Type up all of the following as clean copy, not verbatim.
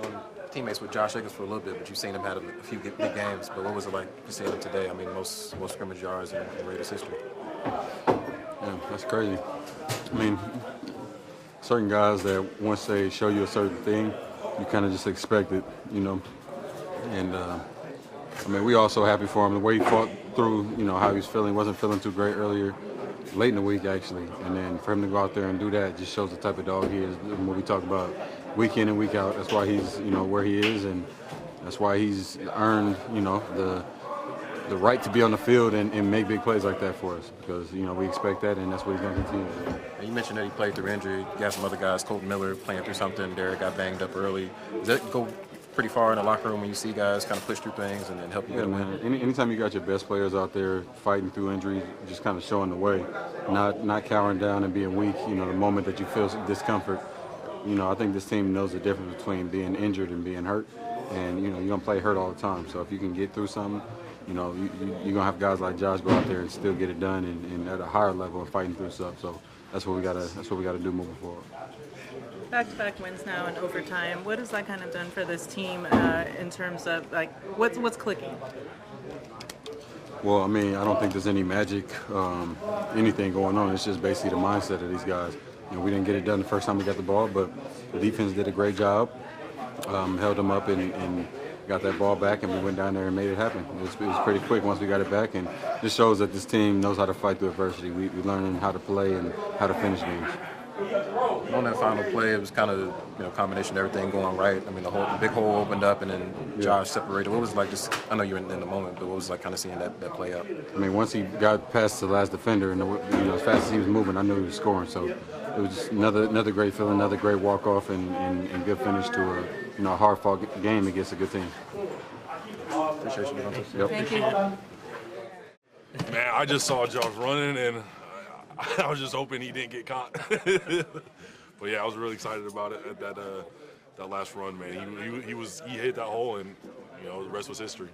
been teammates with Josh Jacobs for a little bit, but you've seen him have a few big games. But what was it like seeing him today? I mean, most scrimmage yards in Raiders history. Yeah, that's crazy. I mean, certain guys that once they show you a certain thing, you kind of just expect it, you know. And I mean, we also happy for him the way he fought through, you know, how he was feeling. Wasn't feeling too great earlier, late in the week actually. And then for him to go out there and do that just shows the type of dog he is. And what we talk about week in and week out, that's why he's, you know, where he is, and that's why he's earned, you know, the right to be on the field and make big plays like that for us, because, you know, we expect that, and that's what he's going to continue to do. And you mentioned that he played through injury. You got some other guys, Colton Miller, playing through something. Derek got banged up early. Does that go pretty far in the locker room when you see guys kind of push through things and help you get a win? Anytime you got your best players out there fighting through injuries, just kind of showing the way, not cowering down and being weak, you know, the moment that you feel discomfort. You know, I think this team knows the difference between being injured and being hurt. And, you know, you're going to play hurt all the time. So if you can get through something, you know, you're going to have guys like Josh go out there and still get it done and at a higher level and fighting through stuff. So that's what we got to do moving forward. Back-to-back wins now in overtime. What has that kind of done for this team in terms of, like, what's clicking? Well, I mean, I don't think there's any magic, anything going on. It's just basically the mindset of these guys. You know, we didn't get it done the first time we got the ball, but the defense did a great job, held them up and got that ball back, and we went down there and made it happen. It was pretty quick once we got it back, and this shows that this team knows how to fight through adversity. We learning how to play and how to finish games. On that final play, it was kind of, you know, combination of everything going right. I mean, the big hole opened up, and then Josh separated. What was it like? Just, I know you were in the moment, but what was it like kind of seeing that play out? I mean, once he got past the last defender, and, you know, as fast as he was moving, I knew he was scoring. So it was just another great feeling, another great walk off, and good finish to a hard fought game against a good team. Appreciate you. Yep. Thank you. Man, I just saw Josh running, and I was just hoping he didn't get caught. But yeah, I was really excited about it at that last run, man. He hit that hole, and, you know, the rest was history.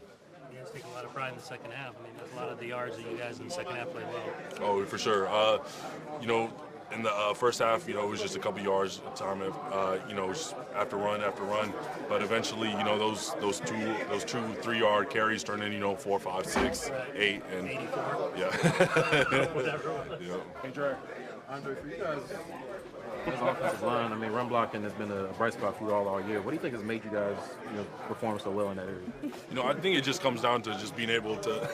You guys take a lot of pride in the second half. I mean, there's a lot of the yards that you guys in the second half played well. Oh, for sure. You know, in the first half, you know, it was just a couple yards at a time. You know, just after run, but eventually, you know, those 2-3 yard carries turned in, you know, 4, 5, 6, 8, and 84. Yeah. Whatever. Yeah. Hey, Dre. Andre, for you guys, this offensive line, I mean, run blocking has been a bright spot for you all year. What do you think has made you guys, you know, perform so well in that area? You know, I think it just comes down to just being able to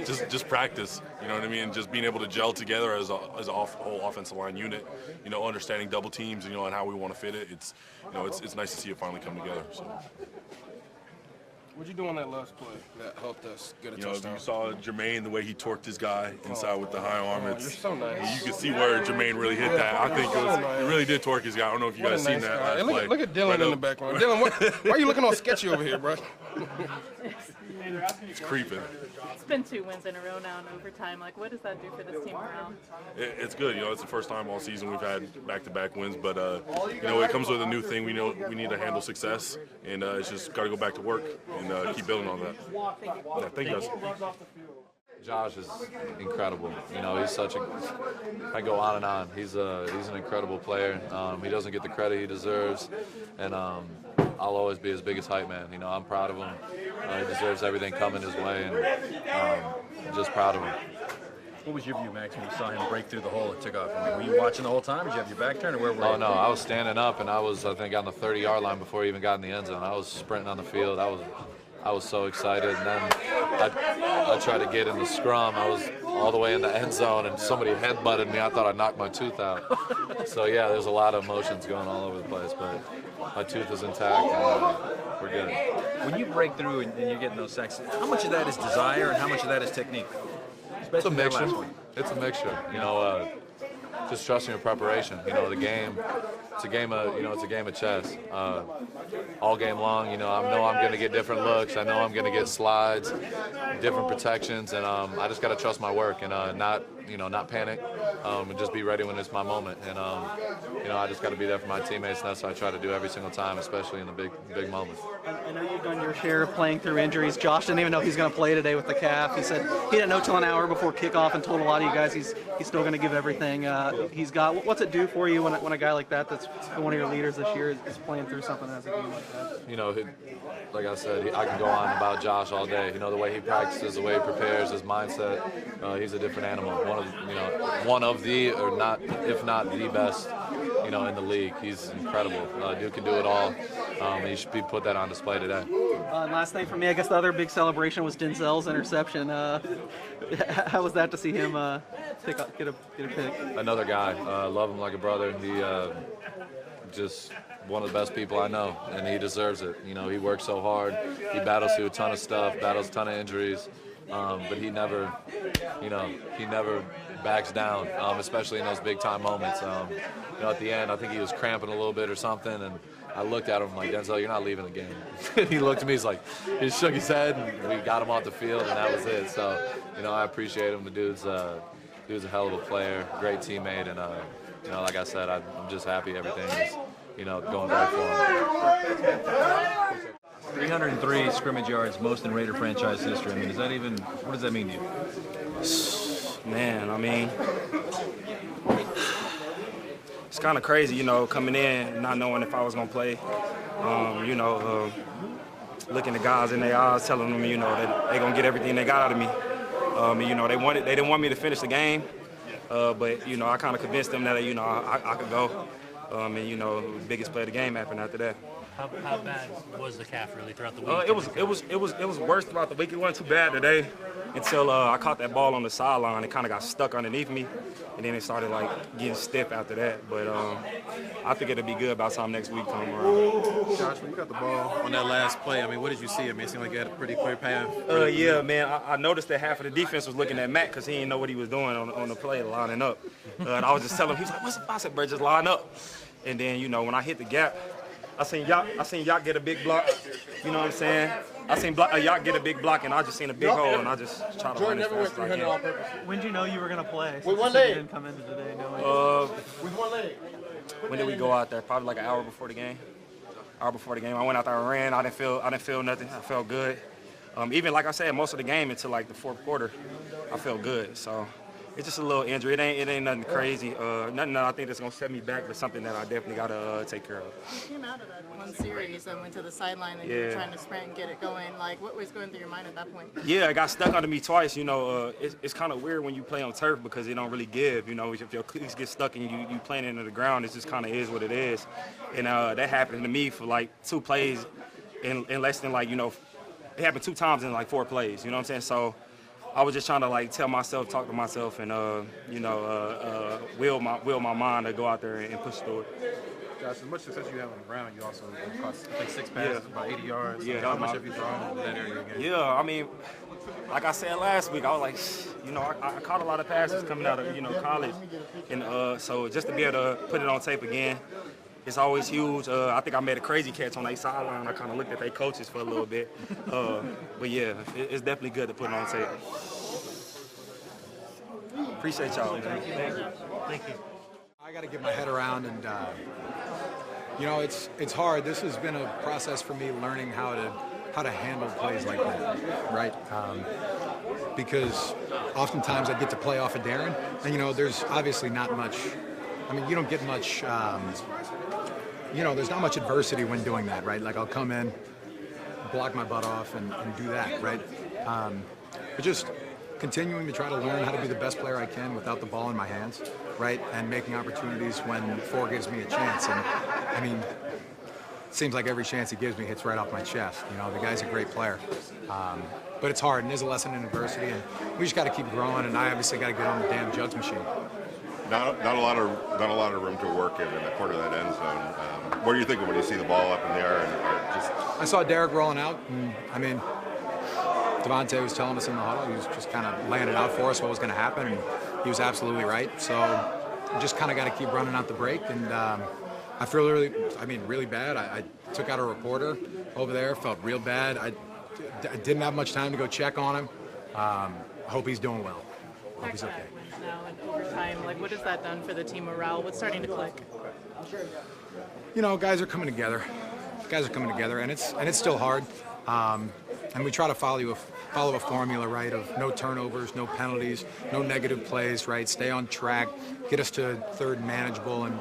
just practice. You know what I mean? Just being able to gel together as a whole offensive line unit. You know, understanding double teams, you know, and how we want to fit it. It's, you know, it's nice to see it finally come together. So. What'd you do on that last play that helped us get a touchdown? You saw Jermaine, the way he torqued his guy inside with the high arm. You're so nice. You could see where Jermaine really hit that. I think it really did torque his guy. I don't know if you guys seen that last play. Look at Dylan in the background. Dylan, why are you looking all sketchy over here, bro? It's creeping. It's been 2 wins in a row now in overtime. Like, what does that do for this team morale? It's good. You know, it's the first time all season we've had back-to-back wins, but you know, it comes with a new thing. We know we need to handle success, and it's just got to go back to work and keep building on that. Yeah, thank you guys. Josh is incredible. You know, he's such a. I go on and on. He's an incredible player. He doesn't get the credit he deserves, and I'll always be his biggest hype man. You know, I'm proud of him. He deserves everything coming his way, and I'm just proud of him. What was your view, Max, when you saw him break through the hole and took off? I mean, were you watching the whole time? Did you have your back turned, or where were you? Oh no, I was standing up, and I was, I think, on the 30-yard line before he even got in the end zone. I was sprinting on the field. I was so excited, and then I tried to get in the scrum. I was all the way in the end zone, and somebody headbutted me. I thought I knocked my tooth out. So yeah, there's a lot of emotions going all over the place, but my tooth is intact, and we're good. When you break through and you're getting those sacks, how much of that is desire and how much of that is technique? It's a mixture. It's a mixture. You know, just trusting your preparation. You know, the game. It's a game of, you know, it's a game of chess. All game long, you know I'm going to get different looks. I know I'm going to get slides, different protections, and I just got to trust my work and not not panic, and just be ready when it's my moment. And I just got to be there for my teammates, and that's what I try to do every single time, especially in the big moments. I know you've done your share of playing through injuries. Josh didn't even know if he's going to play today with the calf. He said he didn't know till an hour before kickoff, and told a lot of you guys he's still going to give everything he's got. What's it do for you when a guy like that's one of your leaders this year is playing through something as a game like that? Like I said, I can go on about Josh all day. The way he practices, the way he prepares, his mindset. He's a different animal. One of the, or not, if not the best, in the league. He's incredible. Dude can do it all. He should be put that on display today. And last thing for me, I guess the other big celebration was Denzel's interception. How was that to see him get a pick? Another guy. Love him like a brother. He just one of the best people I know, and he deserves it. He works so hard. He battles through a ton of stuff, battles a ton of injuries, but he never backs down, especially in those big time moments. At the end, I think he was cramping a little bit or something, and I looked at him like, Denzel, you're not leaving the game. He looked at me, he shook his head, and we got him off the field, and that was it. So, I appreciate him. The dude's a hell of a player, great teammate, and like I said, I'm just happy everything is going right for him. 303 scrimmage yards, most in Raider franchise history. What does that mean to you? Man, it's kind of crazy, coming in, not knowing if I was going to play. Looking at guys in their eyes, telling them, that they're going to get everything they got out of me. They didn't want me to finish the game, but, I kind of convinced them that, I could go. The biggest play of the game happened after that. How bad was the calf really throughout the week? It was worse throughout the week. It wasn't too bad today until I caught that ball on the sideline. It kind of got stuck underneath me, and then it started getting stiff after that. But I think it'll be good by the time next week comes around. Josh, when you got the ball on that last play, what did you see? It seemed like you had a pretty clear path. Yeah, man. I noticed that half of the defense was looking at Matt because he didn't know what he was doing on the play, lining up. And I was just telling him, he was like, "What's the?" I said, "Bro, just line up." And then, when I hit the gap, I seen Yacht get a big block. You know what I'm saying? I seen Yacht get a big block, and I just seen a big hole, and I just tried to run as fast as I can. When did you know you were going to play? With one leg. You didn't come into today knowing. With one leg. When did we go out there? Probably an hour before the game. I went out there and ran. I didn't feel nothing. I felt good. Even like I said, most of the game until the fourth quarter, I felt good. So it's just a little injury. It ain't nothing crazy. Nothing that I think that's gonna set me back, but something that I definitely gotta take care of. You came out of that one series and went to the sideline, and you were trying to sprint and get it going. What was going through your mind at that point? Yeah, it got stuck under me twice. It's kind of weird when you play on turf because it don't really give. If your cleats get stuck and you playing into the ground, it just kind of is what it is. And that happened to me for 2 plays in less than it happened 2 times in 4 plays. You know what I'm saying? So I was just trying to talk to myself, and will my mind to go out there and push through it. Josh, as much success you have on the ground, you also caught 6 passes, about 80 yards. Yeah, how much have you thrown in that area again? Yeah, like I said last week, I was I caught a lot of passes coming out of college, and so just to be able to put it on tape again, it's always huge. I think I made a crazy catch on their sideline. I kind of looked at their coaches for a little bit. But yeah, it's definitely good to put it on tape. Appreciate y'all. Thank you. I got to get my head around, and it's hard. This has been a process for me learning how to handle plays like that, right? Because oftentimes I get to play off of Darren, and there's obviously not much. You don't get much. There's not much adversity when doing that, right? I'll come in, block my butt off, and do that, right? But just continuing to try to learn how to be the best player I can without the ball in my hands, right? And making opportunities when Four gives me a chance. And it seems like every chance he gives me hits right off my chest. The guy's a great player. But it's hard, and there's a lesson in adversity, and we just got to keep growing, and I obviously got to get on the damn jugs machine. Not a lot of room to work in that part of that end zone. What are you thinking when you see the ball up in the air? I saw Derek rolling out, and Davante was telling us in the huddle, he was just kind of laying it out for us what was going to happen, and he was absolutely right. So just kind of got to keep running out the break, and I feel really bad. I took out a reporter over there, felt real bad. I didn't have much time to go check on him. I hope he's doing well. I hope he's okay. overtime. Like, what has that done for the team morale? What's starting to click? You know, guys are coming together. Guys are coming together, and it's still hard. And we try to follow a formula, right, of no turnovers, no penalties, no negative plays, right, stay on track, get us to third and manageable. And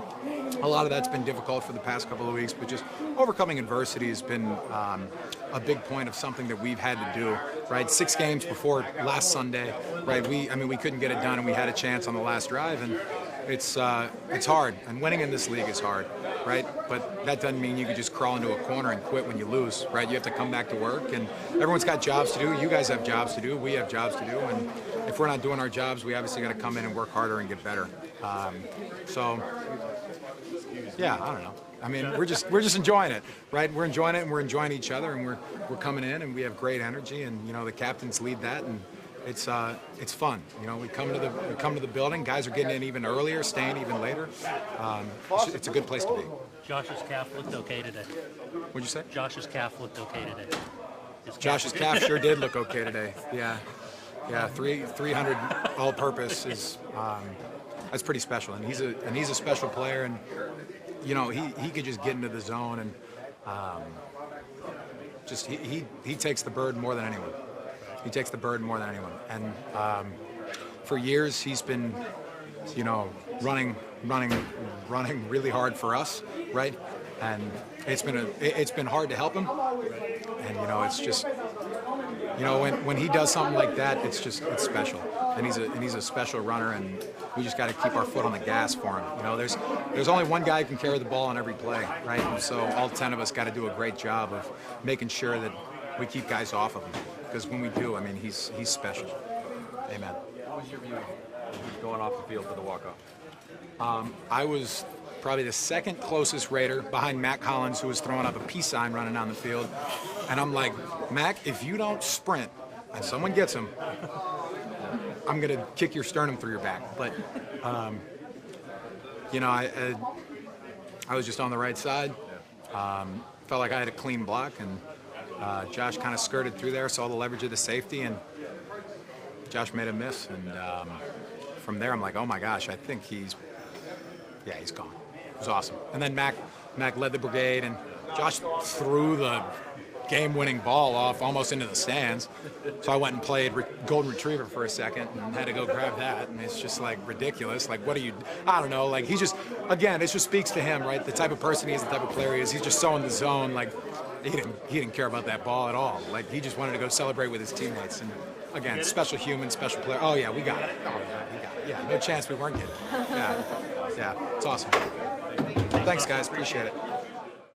a lot of that's been difficult for the past couple of weeks, but just overcoming adversity has been a big point of something that we've had to do, right? 6 games before last Sunday, right? We couldn't get it done, and we had a chance on the last drive, and it's hard, and winning in this league is hard, right? But that doesn't mean you can just crawl into a corner and quit when you lose, right? You have to come back to work, and everyone's got jobs to do. You guys have jobs to do. We have jobs to do, and if we're not doing our jobs, we obviously got to come in and work harder and get better. So, yeah, I don't know. I mean, we're just enjoying it, right? We're enjoying it, and we're enjoying each other, and we're coming in, and we have great energy, and you know the captains lead that, and it's fun. You know, we come to the building. Guys are getting in even earlier, staying even later. It's a good place to be. Josh's calf looked okay today. What'd you say? Josh's calf looked okay today. Josh's calf sure did look okay today. Yeah, 300 all-purpose is that's pretty special, and he's a special player, and you know he could just get into the zone, and just he takes the bird more than anyone. He takes the bird more than anyone, and for years he's been, you know, running really hard for us, right? And it's been hard to help him, and you know it's just, you know, when he does something like that, it's special, and he's a special runner, and we just got to keep our foot on the gas for him. You know, there's only one guy who can carry the ball on every play, right? And so all 10 of us got to do a great job of making sure that we keep guys off of him. Because when we do, I mean, he's special. Amen. What was your view going off the field for the walk-off? I was probably the second closest Raider behind Matt Collins, who was throwing up a peace sign running down the field. And I'm like, Mac, if you don't sprint and someone gets him, I'm going to kick your sternum through your back. But, you know, I was just on the right side. Felt like I had a clean block, and Josh kind of skirted through there, saw the leverage of the safety, and Josh made a miss. And from there, I'm like, oh my gosh, I think he's gone. It was awesome. And then Mac led the brigade, and Josh threw the game-winning ball off almost into the stands. So I went and played golden retriever for a second and had to go grab that, and it's just like ridiculous. Like, I don't know, like he's just, again, it just speaks to him, right? The type of person he is, the type of player he is. He's just so in the zone, like he didn't care about that ball at all. Like he just wanted to go celebrate with his teammates. And again, special human, special player. Oh yeah, we got it. Oh yeah, we got it. Yeah, no chance we weren't getting it. Yeah, it's awesome. Thanks guys, appreciate it.